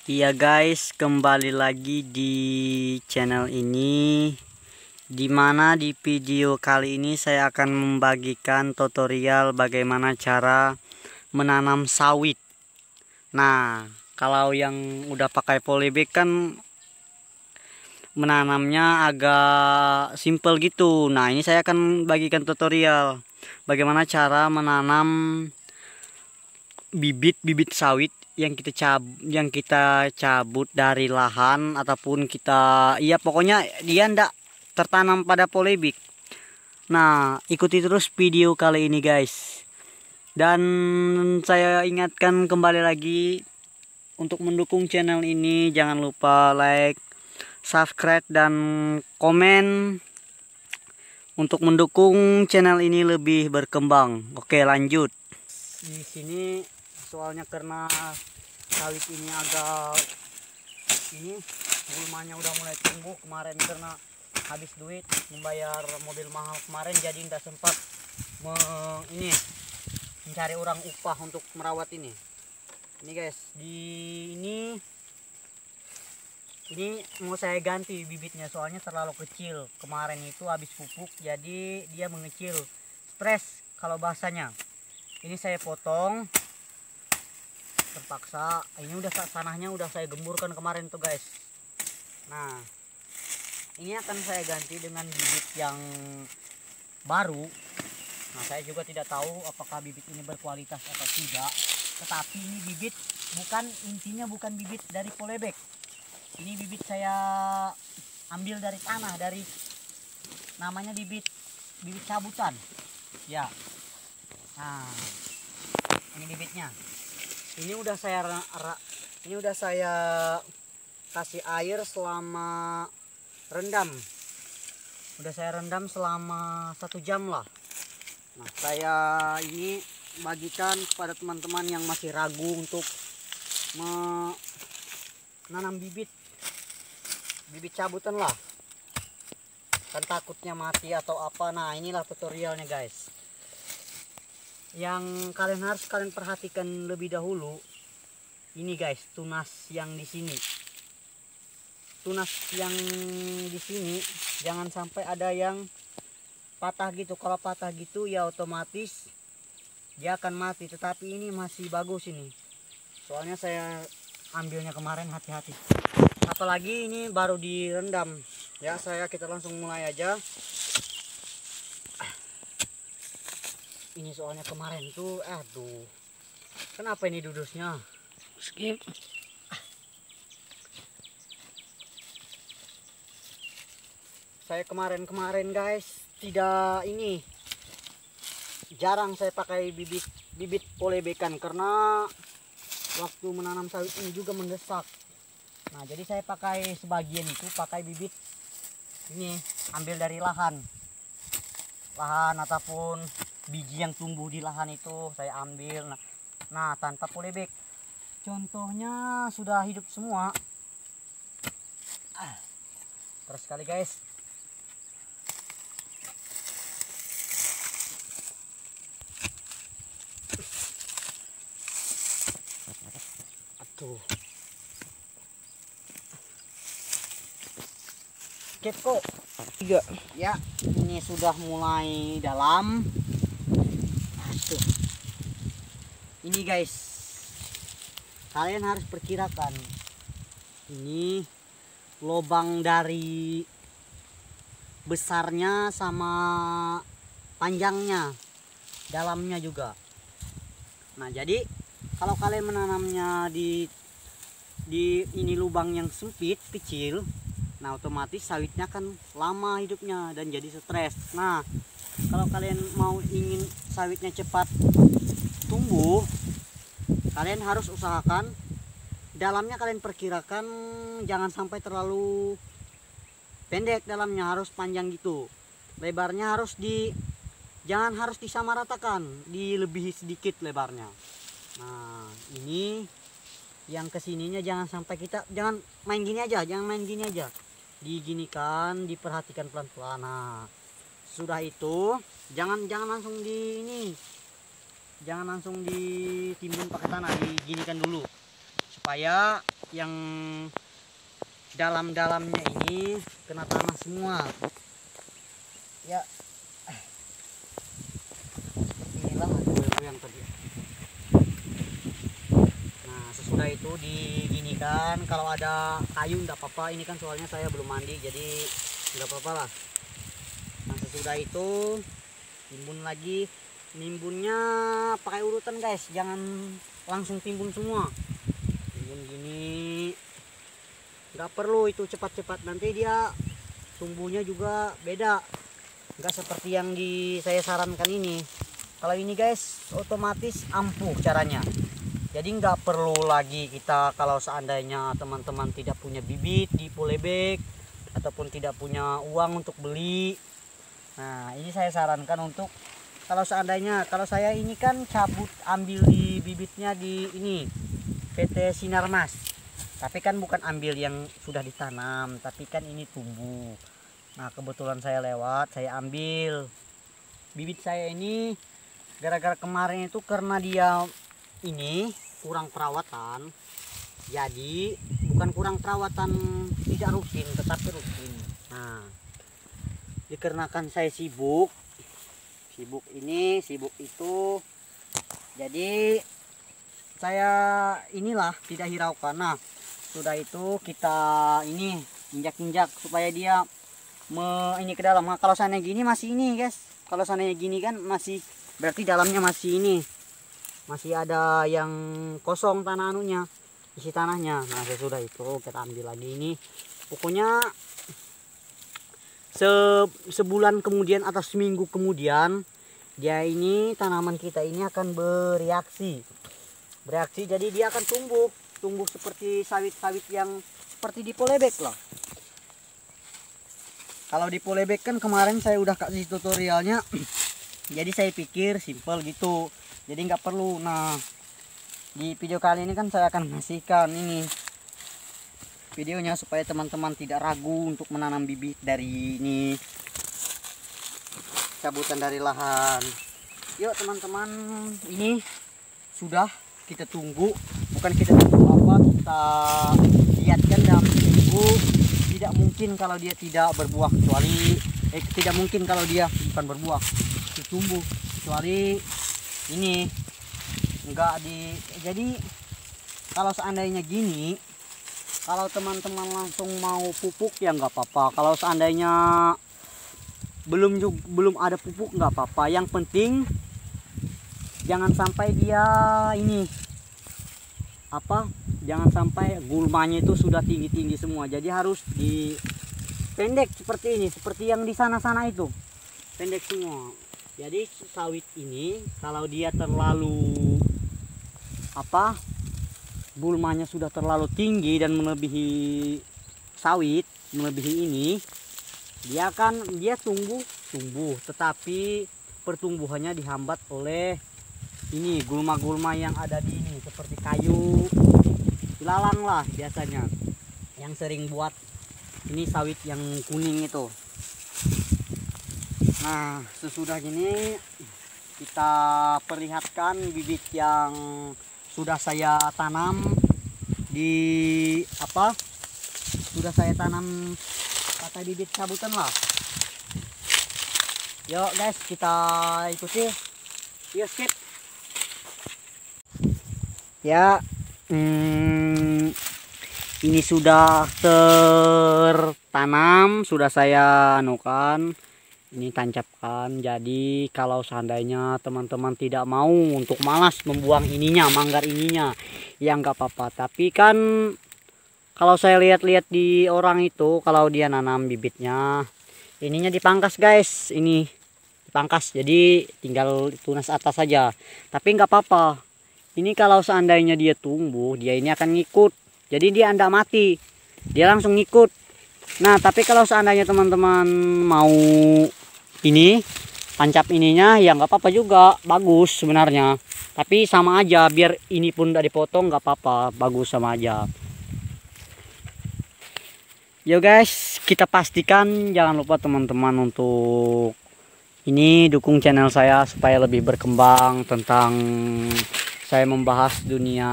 Iya guys, kembali lagi di channel ini, dimana di video kali ini saya akan membagikan tutorial bagaimana cara menanam sawit. Nah, kalau yang udah pakai polybag kan menanamnya agak simple gitu. Nah, ini saya akan bagikan tutorial bagaimana cara menanam bibit-bibit sawit yang kita cabut dari lahan ataupun pokoknya dia ndak tertanam pada polybag. Nah, ikuti terus video kali ini guys. Dan saya ingatkan kembali lagi, untuk mendukung channel ini jangan lupa like, subscribe dan komen untuk mendukung channel ini lebih berkembang. Oke, lanjut. Di sini soalnya karena sawit ini gulmanya udah mulai tumbuh kemarin karena habis duit membayar mobil mahal kemarin, jadi tidak sempat mencari orang upah untuk merawat ini guys. Ini mau saya ganti bibitnya soalnya terlalu kecil, kemarin itu habis pupuk jadi dia mengecil, stres kalau bahasanya. Ini saya potong terpaksa. Ini udah tanahnya udah saya gemburkan kemarin tuh guys. Nah, ini akan saya ganti dengan bibit yang baru. Nah, saya juga tidak tahu apakah bibit ini berkualitas atau tidak, tetapi ini bibit intinya bukan bibit dari polybag. Ini bibit saya ambil dari tanah, dari namanya bibit cabutan ya. Nah, ini bibitnya. Ini udah saya kasih air selama rendam. Udah saya rendam selama 1 jam lah. Nah, saya ini bagikan kepada teman-teman yang masih ragu untuk menanam bibit cabutan lah. Kan takutnya mati atau apa. Nah, inilah tutorialnya guys. Yang kalian perhatikan lebih dahulu, ini guys, tunas yang di sini. Tunas yang di sini jangan sampai ada yang patah gitu. Kalau patah gitu ya otomatis dia akan mati. Tetapi ini masih bagus ini. Soalnya saya ambilnya kemarin, hati-hati. Apalagi ini baru direndam. Ya, kita langsung mulai aja. Ini soalnya kemarin tuh, aduh, kenapa ini dudusnya? Skip. Saya kemarin guys, jarang saya pakai bibit polybagan karena waktu menanam sawit ini juga mendesak. Nah, jadi saya pakai sebagian itu pakai bibit ini, ambil dari lahan ataupun biji yang tumbuh di lahan itu saya ambil. Nah, tanpa polybag. Contohnya sudah hidup semua. Terus sekali guys. Aduh. Keko 3. Ya, ini sudah mulai dalam. Aduh. Ini guys, kalian harus perkirakan ini lubang dari besarnya sama panjangnya, dalamnya juga. Nah, jadi kalau kalian menanamnya di ini lubang yang sempit kecil, nah otomatis sawitnya kan lama hidupnya dan jadi stres. Nah, kalau kalian ingin sawitnya cepat tumbuh, kalian harus usahakan dalamnya kalian perkirakan jangan sampai terlalu pendek, dalamnya harus panjang gitu. Lebarnya jangan harus disamaratakan, dilebihi sedikit lebarnya. Nah, ini yang kesininya jangan main gini aja, diginikan, diperhatikan pelan-pelan. Nah, sudah itu jangan langsung jangan langsung ditimbun pakai tanah, diginikan dulu supaya yang dalam-dalamnya ini kena tanah semua. Ya, inilah hasil yang tadi. Nah, sesudah itu diginikan. Kalau ada kayu enggak apa-apa. Ini kan soalnya saya belum mandi, jadi enggak apa-apa lah. Nah, sesudah itu timbun lagi. Nimbunnya pakai urutan guys, jangan langsung timbun semua. Timbun gini, nggak perlu itu cepat-cepat, nanti dia tumbuhnya juga beda, nggak seperti yang saya sarankan ini. Kalau ini guys otomatis ampuh caranya, jadi nggak perlu lagi kita kalau seandainya teman-teman tidak punya bibit di polybag ataupun tidak punya uang untuk beli. Nah, ini saya sarankan untuk kalau seandainya, kalau saya ini kan cabut ambil di bibitnya di ini PT Sinarmas, tapi kan bukan ambil yang sudah ditanam, tapi kan ini tumbuh. Nah, kebetulan saya lewat, saya ambil bibit saya ini gara-gara kemarin itu karena dia ini kurang perawatan, jadi bukan kurang perawatan tidak rutin, tetapi rutin. Nah, dikarenakan saya sibuk ini, sibuk itu, jadi saya inilah tidak hiraukan. Nah, sudah itu kita ini injak-injak supaya dia ini ke dalam. Nah, kalau sana gini masih ini guys, kalau sananya gini kan masih berarti dalamnya masih ini, masih ada yang kosong tanah anunya, isi tanahnya. Nah, sesudah itu kita ambil lagi ini, pokoknya sebulan kemudian atau seminggu kemudian dia ini tanaman kita ini akan bereaksi, jadi dia akan tumbuh seperti sawit-sawit yang seperti di polybag lah. Kalau di polybag kan kemarin saya udah kasih tutorialnya jadi saya pikir simple gitu, jadi nggak perlu. Nah, di video kali ini kan saya akan ngasihkan ini videonya supaya teman-teman tidak ragu untuk menanam bibit dari ini cabutan dari lahan. Yuk teman-teman, ini sudah kita tunggu, bukan kita tunggu apa, kita lihatkan dalam seminggu. Tidak mungkin kalau dia tidak berbuah, kecuali tidak mungkin kalau dia bukan berbuah tumbuh, kecuali ini enggak jadi kalau seandainya gini, kalau teman-teman langsung mau pupuk ya nggak apa-apa. Kalau seandainya belum ada pupuk nggak apa-apa. Yang penting jangan sampai dia ini apa? Jangan sampai gulmanya itu sudah tinggi-tinggi semua. Jadi harus dipendek seperti ini, seperti yang di sana-sana itu. Pendek semua. Jadi sawit ini kalau dia terlalu apa? Gulmanya sudah terlalu tinggi dan melebihi sawit, melebihi ini, dia tumbuh, tetapi pertumbuhannya dihambat oleh ini gulma-gulma yang ada di ini, seperti kayu, ilalang lah biasanya yang sering buat ini sawit yang kuning itu. Nah, sesudah gini kita perlihatkan bibit yang sudah saya tanam di apa? Sudah saya tanam pakai bibit cabutan lah. Yuk guys, kita ikuti. Yuk skip. Ya, ini sudah tertanam, sudah saya anukan. Ini tancapkan. Jadi kalau seandainya teman-teman tidak mau, untuk malas membuang ininya, manggar ininya, ya nggak apa-apa. Tapi kan kalau saya lihat-lihat di orang itu, kalau dia nanam bibitnya, ininya dipangkas guys, ini dipangkas, jadi tinggal tunas atas saja. Tapi nggak apa-apa. Ini kalau seandainya dia tumbuh, dia ini akan ngikut. Jadi dia nggak mati, dia langsung ngikut. Nah, tapi kalau seandainya teman-teman mau ini tancap ininya, ya nggak apa-apa juga, bagus sebenarnya. Tapi sama aja, biar ini pun udah dipotong nggak apa-apa, bagus sama aja. Yo guys, kita pastikan jangan lupa teman-teman untuk ini dukung channel saya supaya lebih berkembang tentang saya membahas dunia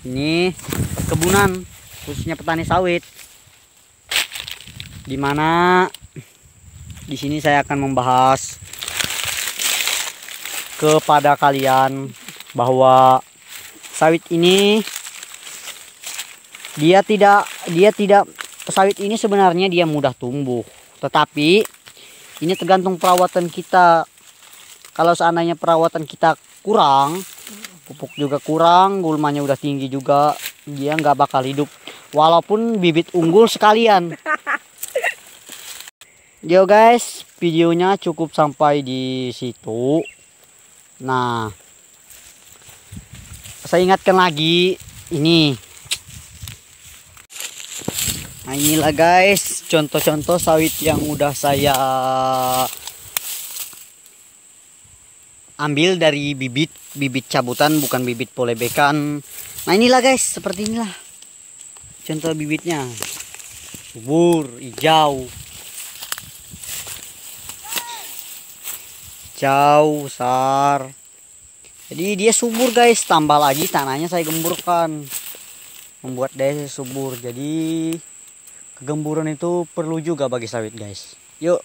ini perkebunan, khususnya petani sawit. Dimana di sini saya akan membahas kepada kalian bahwa sawit ini dia tidak sawit ini sebenarnya dia mudah tumbuh, tetapi ini tergantung perawatan kita. Kalau seandainya perawatan kita kurang, pupuk juga kurang, gulmanya udah tinggi juga, dia nggak bakal hidup walaupun bibit unggul sekalian. Yo guys, videonya cukup sampai di situ. Nah, saya ingatkan lagi ini. Nah, inilah guys contoh-contoh sawit yang udah saya ambil dari bibit cabutan, bukan bibit polebekan. Nah, inilah guys, seperti inilah contoh bibitnya. Subur, hijau, besar. Jadi dia subur guys, tambah lagi tanahnya saya gemburkan, membuat dia subur. Jadi kegemburan itu perlu juga bagi sawit guys. Yuk.